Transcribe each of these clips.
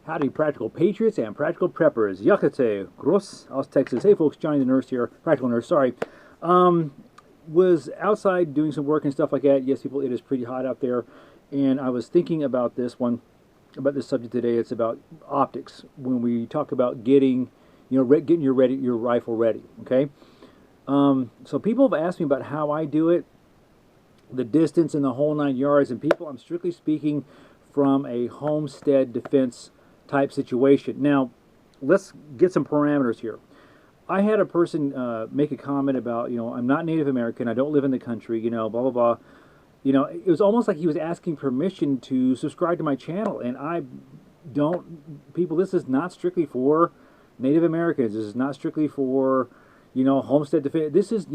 Howdy, practical patriots and practical preppers. Yakate, Gross, aus Texas. Hey, folks, Johnny the nurse here. Practical nurse, sorry. Was outside doing some work and stuff like that. Yes, people, it is pretty hot out there. And I was thinking about this subject today. It's about optics. When we talk about getting your rifle ready, okay? So people have asked me about how I do it, the distance and the whole 9 yards. And people, I'm strictly speaking from a Homestead Defense type situation. Now, let's get some parameters here. I had a person make a comment about, I'm not Native American, I don't live in the country, blah, blah, blah. It was almost like he was asking permission to subscribe to my channel, and I don't, people, this is not strictly for Native Americans. This is not strictly for, Homestead Defense. This is,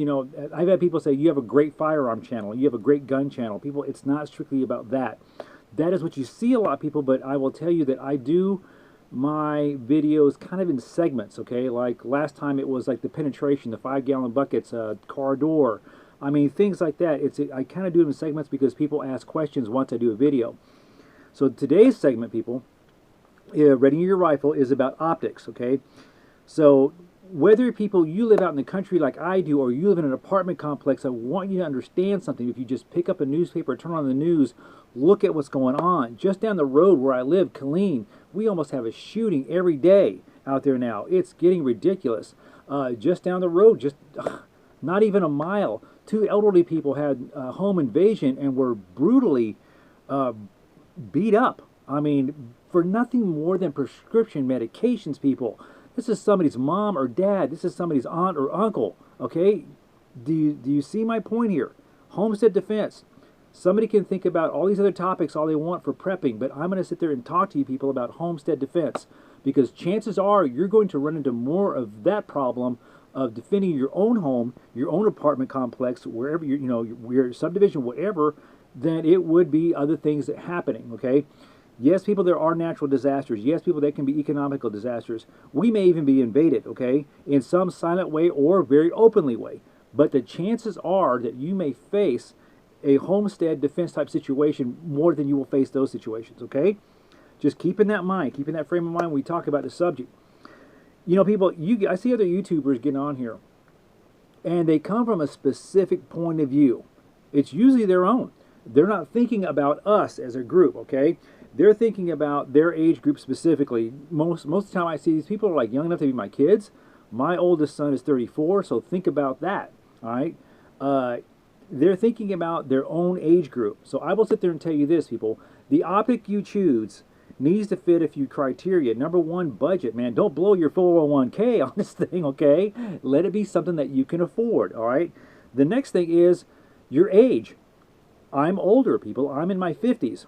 I've had people say, you have a great firearm channel, you have a great gun channel. People, it's not strictly about that. That is what you see a lot of people, but I will tell you that I do my videos kind of in segments, okay? Like last time it was like the penetration, the 5-gallon buckets, car door. I mean, things like that. I kind of do it in segments because people ask questions once I do a video. So today's segment, people, readying your rifle is about optics, okay? So whether people, you live out in the country like I do, or you live in an apartment complex, I want you to understand something. If you just pick up a newspaper, turn on the news, look at what's going on. Just down the road where I live, Killeen, we almost have a shooting every day out there now. It's getting ridiculous. Just down the road, just not even a mile, 2 elderly people had a home invasion and were brutally beat up. I mean, for nothing more than prescription medications, people. This is somebody's mom or dad. This is somebody's aunt or uncle, okay? Do you see my point here? Homestead Defense. Somebody can think about all these other topics all they want for prepping, but I'm going to sit there and talk to you people about Homestead Defense, because chances are you're going to run into more of that problem of defending your own home, your own apartment complex, wherever your subdivision, whatever, than it would be other things that happening, okay? Yes, people, there are natural disasters. Yes, people, there can be economical disasters. We may even be invaded, okay, in some silent way or very openly way. But the chances are that you may face a Homestead Defense type situation more than you will face those situations, okay? Just keeping that in mind, keeping that frame of mind when we talk about the subject. People, I see other YouTubers getting on here, and they come from a specific point of view. It's usually their own. They're not thinking about us as a group, okay? They're thinking about their age group specifically. Most of the time I see these people are like young enough to be my kids. My oldest son is 34, so think about that, all right? They're thinking about their own age group. So I will sit there and tell you this, people. The optic you choose needs to fit a few criteria. Number one, budget, man. Don't blow your 401k on this thing, okay? Let it be something that you can afford, all right? The next thing is your age. I'm older, people. I'm in my 50s.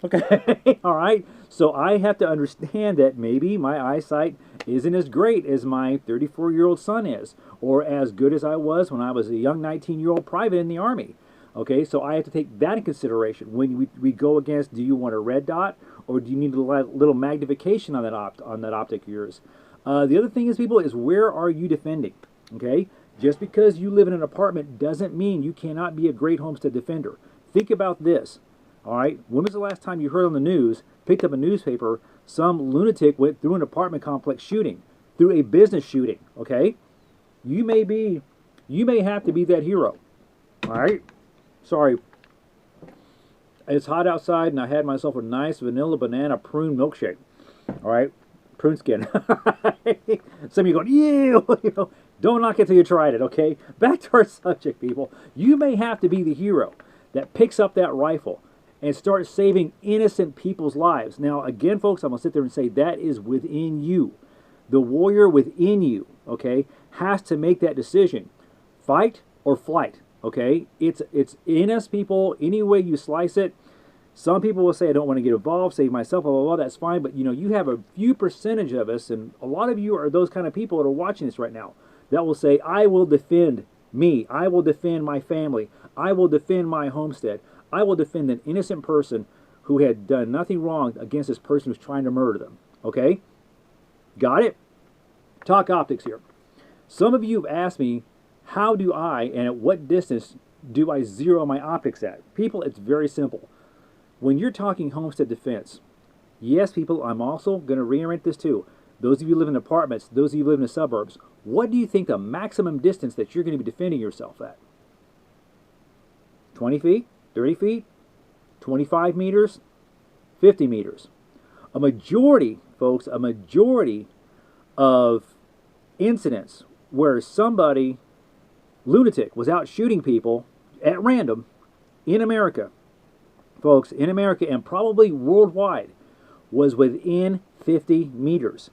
Okay, all right? So I have to understand that maybe my eyesight isn't as great as my 34-year-old son is, or as good as I was when I was a young 19-year-old private in the Army. Okay, so I have to take that in consideration when we go against, do you want a red dot, or do you need a little magnification on that optic of yours? The other thing is, people, is where are you defending? Okay, just because you live in an apartment doesn't mean you cannot be a great homestead defender. Think about this. All right, when was the last time you heard on the news, picked up a newspaper, some lunatic went through an apartment complex shooting, through a business shooting, okay? You may have to be that hero, all right? Sorry, it's hot outside and I had myself a nice vanilla banana prune milkshake, all right? Prune skin. Some of you going, ew, don't knock it till you tried it, okay? Back to our subject, people. You may have to be the hero that picks up that rifle and start saving innocent people's lives. Now, again, folks, I'm going to sit there and say that is within you. The warrior within you, okay, has to make that decision. Fight or flight, okay? It's in us, people, any way you slice it. Some people will say, I don't want to get involved, save myself, blah, blah, blah, that's fine. But, you have a few percentage of us, and a lot of you are those kind of people that are watching this right now, that will say, I will defend me. I will defend my family. I will defend my homestead. I will defend an innocent person who had done nothing wrong against this person who's trying to murder them. Okay? Got it? Talk optics here. Some of you have asked me, how do I, and at what distance do I zero my optics at? People, it's very simple. when you're talking homestead defense, yes, people, I'm also going to reiterate this too. Those of you who live in apartments, those of you who live in the suburbs, what do you think the maximum distance that you're going to be defending yourself at? 20 feet? 30 feet? 25 meters? 50 meters? A majority, folks, a majority of incidents where somebody, lunatic, was out shooting people at random in America, folks, in America and probably worldwide, was within 50 meters.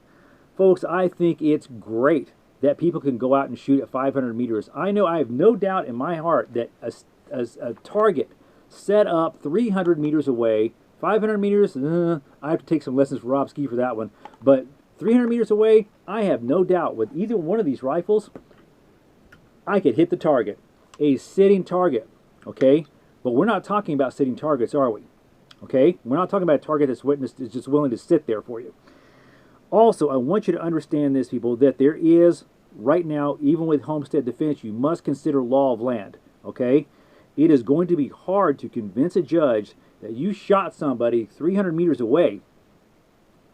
Folks, I think it's great that people can go out and shoot at 500 meters. I know, I have no doubt in my heart that a target set up 300 meters away, 500 meters, I have to take some lessons from Rob Ski for that one, but 300 meters away, I have no doubt with either one of these rifles, I could hit the target. A sitting target, okay? But we're not talking about sitting targets, are we? Okay? We're not talking about a target that's just willing to sit there for you. Also, I want you to understand this, people, that there is, right now, even with homestead defense, you must consider law of land, okay? It is going to be hard to convince a judge that you shot somebody 300 meters away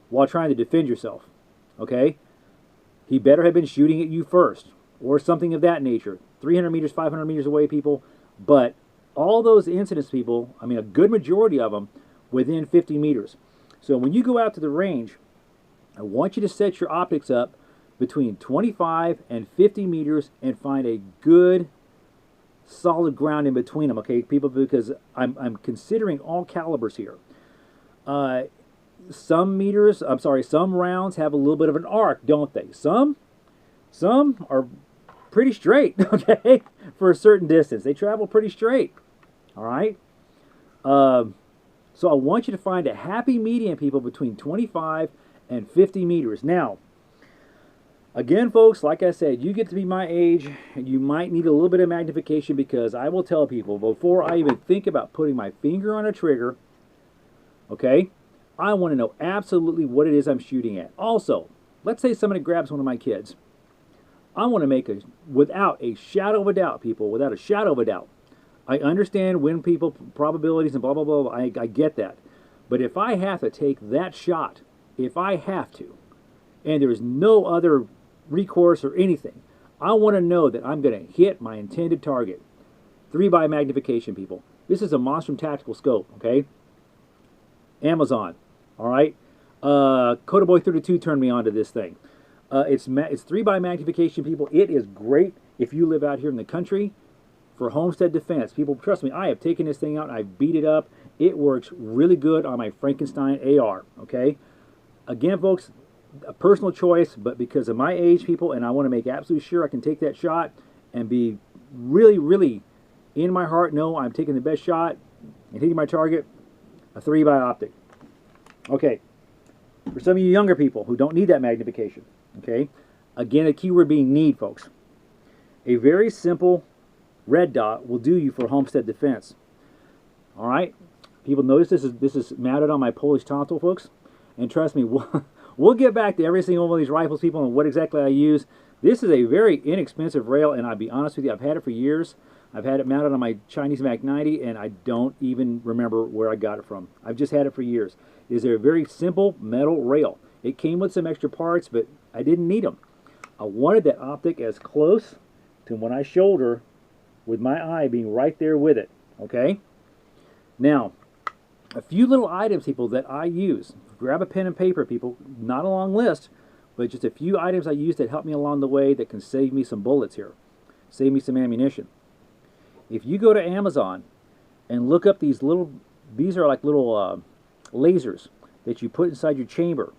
while trying to defend yourself, okay? He better have been shooting at you first, or something of that nature. 300 meters, 500 meters away, people, but all those incidents, people, I mean, a good majority of them, within 50 meters. So when you go out to the range, I want you to set your optics up between 25 and 50 meters and find a good solid ground in between them, okay, people, because I'm considering all calibers here. Some rounds have a little bit of an arc, don't they? Some are pretty straight, okay, for a certain distance. They travel pretty straight, all right? So I want you to find a happy medium, people, between 25 and 50 meters. Now, again, folks, like I said, you get to be my age, and you might need a little bit of magnification, because I will tell people, before I even think about putting my finger on a trigger, okay, I want to know absolutely what it is I'm shooting at. Also, let's say somebody grabs one of my kids. I want to make without a shadow of a doubt, people, without a shadow of a doubt. I understand when people, probabilities and blah, blah, blah, I get that. But if I have to take that shot, if I have to, and there's no other recourse or anything, I want to know that I'm going to hit my intended target. 3x magnification, people. This is a Monstrum tactical scope, okay? Amazon, all right? Kotaboy32 turned me on to this thing. It's 3x magnification, people. It is great if you live out here in the country for homestead defense. People, trust me, I have taken this thing out and I've beat it up. It works really good on my Frankenstein AR, okay? Again, folks, a personal choice, but because of my age, people, and I want to make absolutely sure I can take that shot and be really, really in my heart, know I'm taking the best shot and hitting my target, a 3x optic. Okay, for some of you younger people who don't need that magnification, okay, again, a keyword being need, folks. A very simple red dot will do you for homestead defense. All right, people, notice this is mounted on my Polish tonsil, folks, and trust me, we'll get back to every single one of these rifles, people, and what exactly I use. This is a very inexpensive rail, and I'll be honest with you, I've had it for years. I've had it mounted on my Chinese Mac 90, and I don't even remember where I got it from. I've just had it for years. It is a very simple metal rail. It came with some extra parts, but I didn't need them. I wanted that optic as close to when I shoulder with my eye being right there with it, okay? Now, a few little items, people, that I use. Grab a pen and paper, people. Not a long list, but just a few items I use that help me along the way that can save me some bullets here. Save me some ammunition. If you go to Amazon and look up these are like little lasers that you put inside your chamber.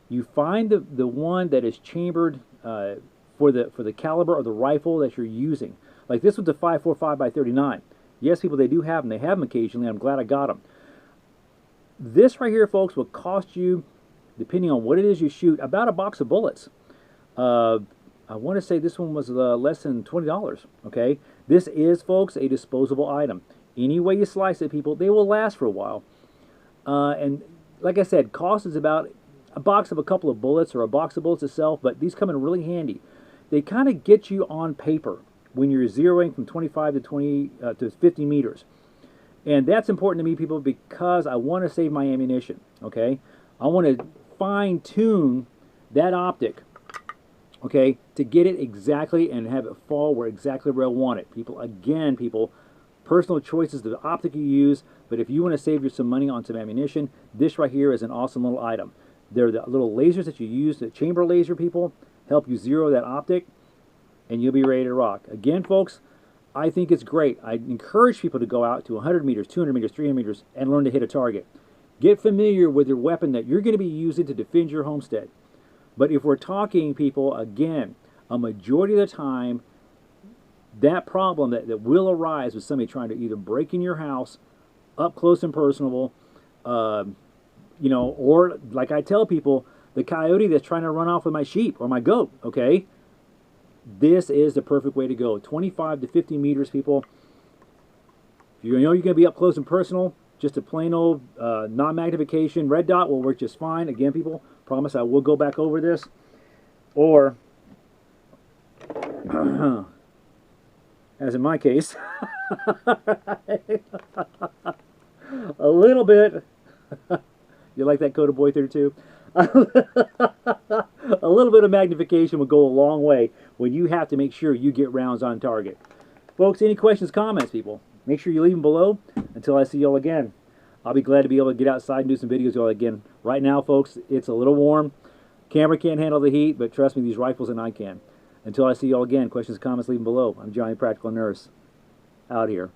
You find the one that is chambered for the caliber of the rifle that you're using. Like this one's a 5.45x39. Yes, people, they do have them. They have them occasionally. I'm glad I got them. This right here, folks, will cost you, depending on what it is you shoot, about a box of bullets. I want to say this one was less than $20, okay? This is, folks, a disposable item. Any way you slice it, people, they will last for a while. And like I said, cost is about a box of a couple of bullets or a box of bullets itself, but these come in really handy. They kind of get you on paper when you're zeroing from 25 to 50 meters. And that's important to me, people, because I want to save my ammunition, okay? I want to fine-tune that optic, okay, to get it exactly and have it fall where exactly where I want it. People, again, people, personal choices, the optic you use, but if you want to save you some money on some ammunition, this right here is an awesome little item. They're the little lasers that you use, the chamber laser, people, help you zero that optic, and you'll be ready to rock. Again, folks, I think it's great. I encourage people to go out to 100 meters, 200 meters, 300 meters, and learn to hit a target. Get familiar with your weapon that you're going to be using to defend your homestead. But if we're talking, people, again, a majority of the time, that problem that will arise with somebody trying to either break in your house, up close and personal, you know, or like I tell people, the coyote that's trying to run off with my sheep or my goat, okay? This is the perfect way to go. 25 to 50 meters, people. If you know you're going to be up close and personal, just a plain old non-magnification red dot will work just fine. Again, people, promise I will go back over this. Or, as in my case, a little bit. You like that Kotaboy32? A little bit of magnification will go a long way when you have to make sure you get rounds on target. Folks, any questions, comments, people? Make sure you leave them below. Until I see y'all again, I'll be glad to be able to get outside and do some videos with y'all again. Right now, folks, it's a little warm. Camera can't handle the heat, but trust me, these rifles and I can. Until I see y'all again, questions, comments, leave them below. I'm Johnny Practical Nurse, out here.